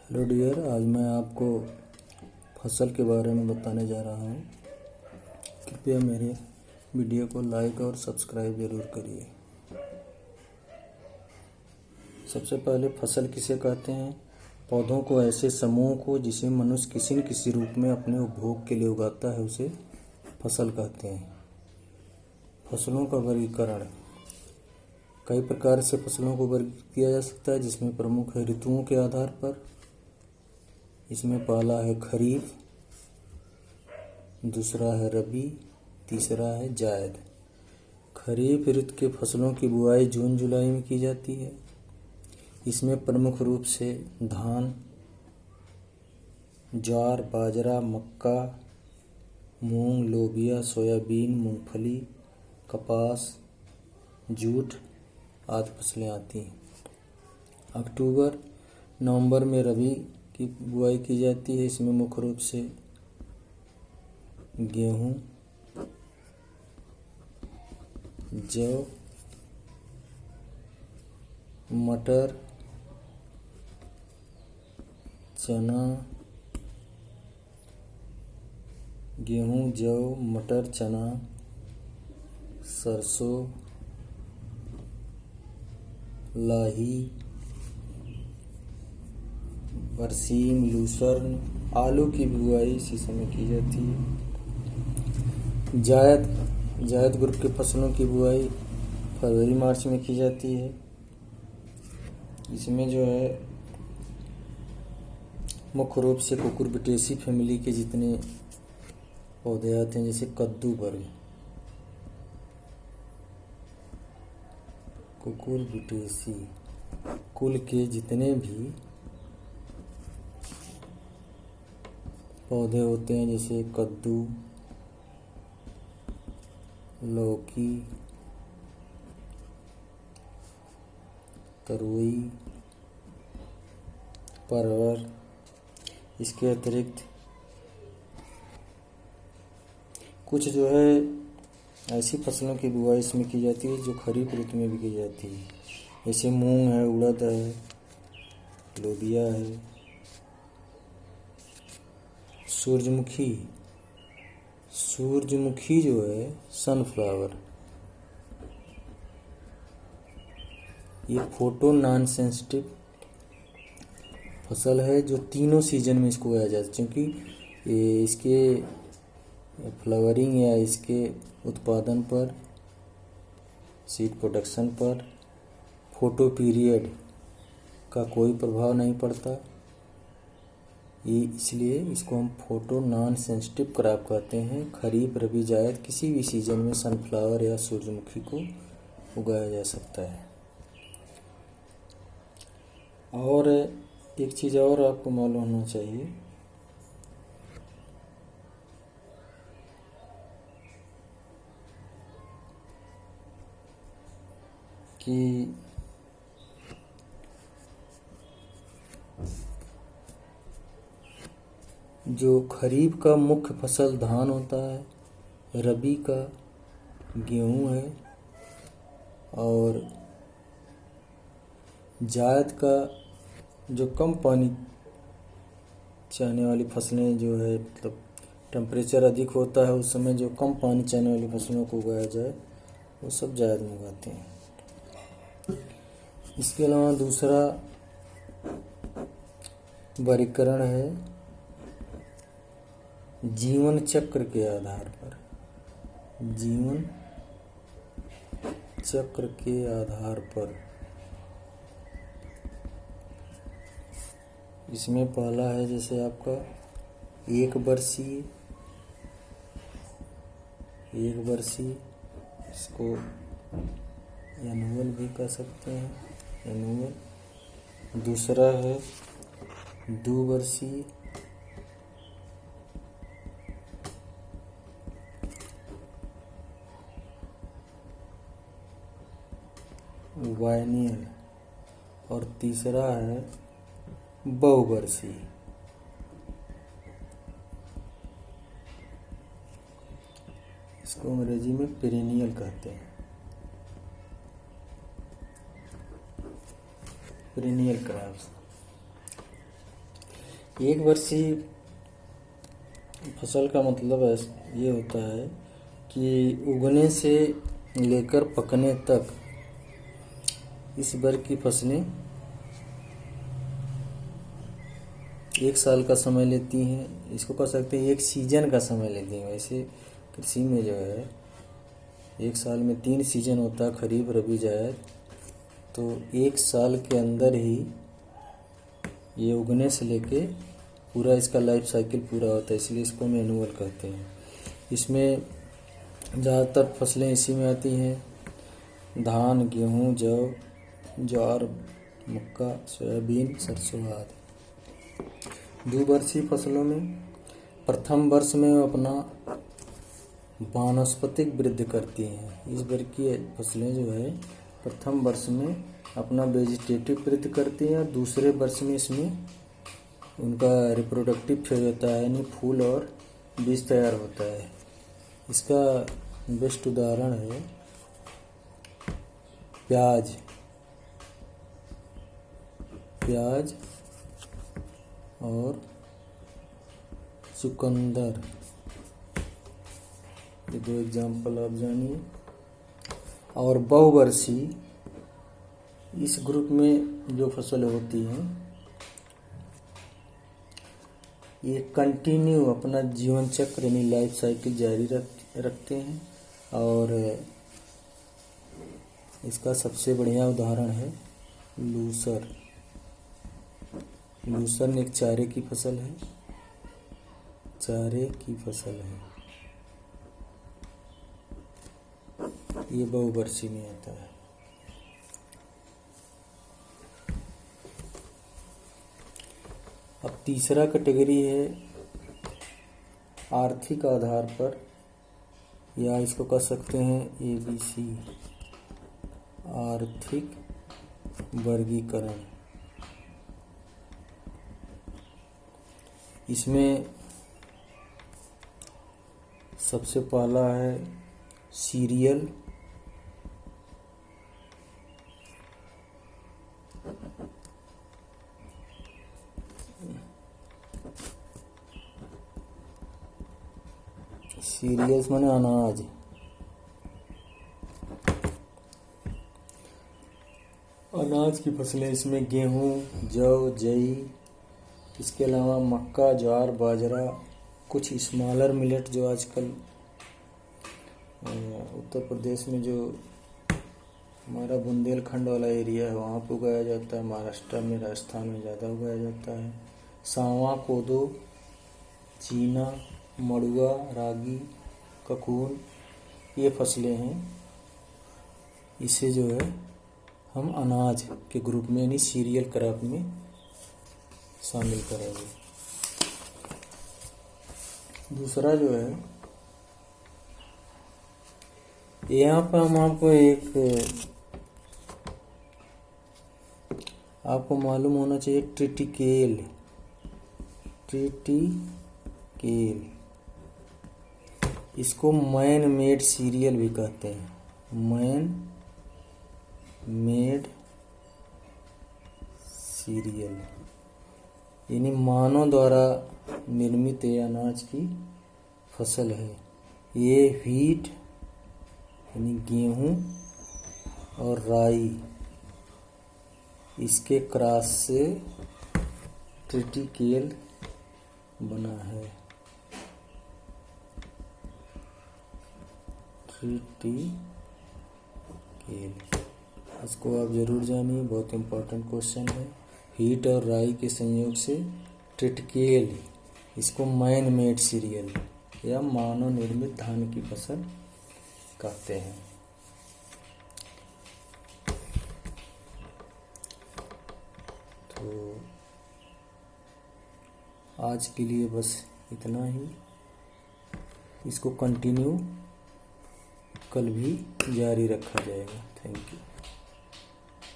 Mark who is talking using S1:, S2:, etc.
S1: Hello dear, आज मैं आपको फसल के बारे में बताने जा रहा हूँ। कृपया मेरे वीडियो को लाइक और सब्सक्राइब ज़रूर करिए। सबसे पहले फसल किसे कहते हैं? पौधों को, ऐसे समूह को जिसे मनुष्य किसी न किसी रूप में अपने उपभोग के लिए उगाता है, उसे फसल कहते हैं। फसलों का वर्गीकरण। कई प्रकार से फसलों को वर्गीकृत किया जा सकता है, जिसमें प्रमुख है ऋतुओं के आधार पर। इसमें पहला है खरीफ, दूसरा है रबी, तीसरा है जायद। खरीफ ऋतु के फसलों की बुआई जून जुलाई में की जाती है। इसमें प्रमुख रूप से धान, ज्वार, बाजरा, मक्का, मूंग, लोबिया, सोयाबीन, मूंगफली, कपास, जूट आदि फसलें आती हैं। अक्टूबर नवंबर में रबी की बुआई की जाती है। इसमें मुख्य रूप से गेहूँ, जौ, मटर, चना, गेहूँ, जौ, मटर, चना, सरसों, लाही, बरसीम, लूसर्न, आलू की बुआई इसी समय की जाती है। जायद ग्रुप के फसलों की बुआई फरवरी मार्च में की जाती है। इसमें जो है मुख्य रूप से कुकुरबिटेसी फैमिली के जितने पौधे आते हैं, जैसे कद्दू वर्ग, कुकुरबिटेसी कुल के जितने भी पौधे होते हैं, जैसे कद्दू, लौकी, तरोई, परवल। इसके अतिरिक्त कुछ जो है ऐसी फसलों की बुआई इसमें की जाती है जो खरीफ ऋतु में भी की जाती है, जैसे मूंग है, उड़द है, लोबिया है, सूरजमुखी जो है, सनफ्लावर। ये फोटो नॉन सेंसिटिव फसल है जो तीनों सीजन में इसको उगाया जाता है, क्योंकि ये इसके फ्लावरिंग या इसके उत्पादन पर, सीड प्रोडक्शन पर फोटो पीरियड का कोई प्रभाव नहीं पड़ता। ये इसलिए इसको हम फोटो नॉन सेंसिटिव क्रॉप कहते हैं। खरीफ, रबी, जायद किसी भी सीजन में सनफ्लावर या सूरजमुखी को उगाया जा सकता है। और एक चीज़ और आपको मालूम होना चाहिए कि जो खरीफ का मुख्य फसल धान होता है, रबी का गेहूँ है, और जायद का जो कम पानी चाहने वाली फसलें जो है, मतलब टेम्परेचर अधिक होता है उस समय जो कम पानी चाहने वाली फसलों को उगाया जाए, वो सब जायद में उगाते हैं। इसके अलावा दूसरा वर्गीकरण है जीवन चक्र के आधार पर। जीवन चक्र के आधार पर इसमें पहला है जैसे आपका एक वर्षीय, इसको एनुअल भी कह सकते हैं, एनुअल। दूसरा है द्विवर्षीय, वायनियल, और तीसरा है बहुवर्षीय। इसको अंग्रेजी में पेरेनियल कहते हैं। Perennial crops. एक वर्षीय फसल का मतलब ये होता है कि उगने से लेकर पकने तक इस वर्ग की फसलें 1 साल का समय लेती हैं। इसको कह सकते हैं एक सीजन का समय लेती हैं। वैसे कृषि में जो है 1 साल में 3 सीजन होता है, खरीफ, रबी, जायद। तो 1 साल के अंदर ही ये उगने से लेके पूरा इसका लाइफ साइकिल पूरा होता है, इसलिए इसको हम एनुअल कहते हैं। इसमें ज़्यादातर फसलें इसी में आती हैं: धान, गेहूँ, जौ, ज्वार, मक्का, सोयाबीन, सरसों आदि। द्विवर्षीय फसलों में प्रथम वर्ष में अपना वानस्पतिक वृद्धि करती हैं। इस वर्ग की फसलें जो है प्रथम वर्ष में अपना वेजिटेटिव वृद्धि करती हैं और दूसरे वर्ष में इसमें उनका रिप्रोडक्टिव फेज होता है, यानी फूल और बीज तैयार होता है। इसका बेस्ट उदाहरण है प्याज और चुकंदर। ये 2 एग्जाम्पल आप जानिए। और बहुवर्षीय, इस ग्रुप में जो फसल होती हैं ये कंटिन्यू अपना जीवन चक्र यानी लाइफ साइकिल जारी रखते हैं। और इसका सबसे बढ़िया उदाहरण है लूसर। लूसर एक चारे की फसल है, ये बहुवर्षीय में आता है। अब तीसरा कैटेगरी है आर्थिक आधार पर, या इसको कह सकते हैं ABC, आर्थिक वर्गीकरण। इसमें सबसे पहला है सीरियल। सीरियल्स माने अनाज। अनाज की फसलें इसमें गेहूँ, जौ, जई, इसके अलावा मक्का, ज्वार, बाजरा, कुछ स्मॉलर मिलेट जो आजकल उत्तर प्रदेश में जो हमारा बुंदेलखंड वाला एरिया है वहाँ पर उगाया जाता है। महाराष्ट्र में, राजस्थान में ज़्यादा उगाया जाता है। सांवा, कोदो, चीना, मड़ुआ, रागी, ककून, ये फसलें हैं। इसे जो है हम अनाज के ग्रुप में यानी सीरियल क्रॉप में शामिल करेंगे। दूसरा जो है यहाँ पर हम आपको मालूम होना चाहिए ट्रिटिकेल। इसको मैन मेड सीरियल भी कहते हैं। मैन मेड सीरियल यानी मानव द्वारा निर्मित ये अनाज की फसल है। ये व्हीट यानी गेहूँ और राई, इसके क्रॉस से ट्रिटिकेल बना है। ट्रिटिकेल, इसको आप जरूर जानिए, बहुत इम्पोर्टेंट क्वेश्चन है। व्हीट और राई के संयोग से ट्रिटिकेल, इसको मैन मेड सीरियल या मानव निर्मित धान की फसल कहते हैं। तो आज के लिए बस इतना ही। इसको कंटिन्यू कल भी जारी रखा जाएगा। Thank you.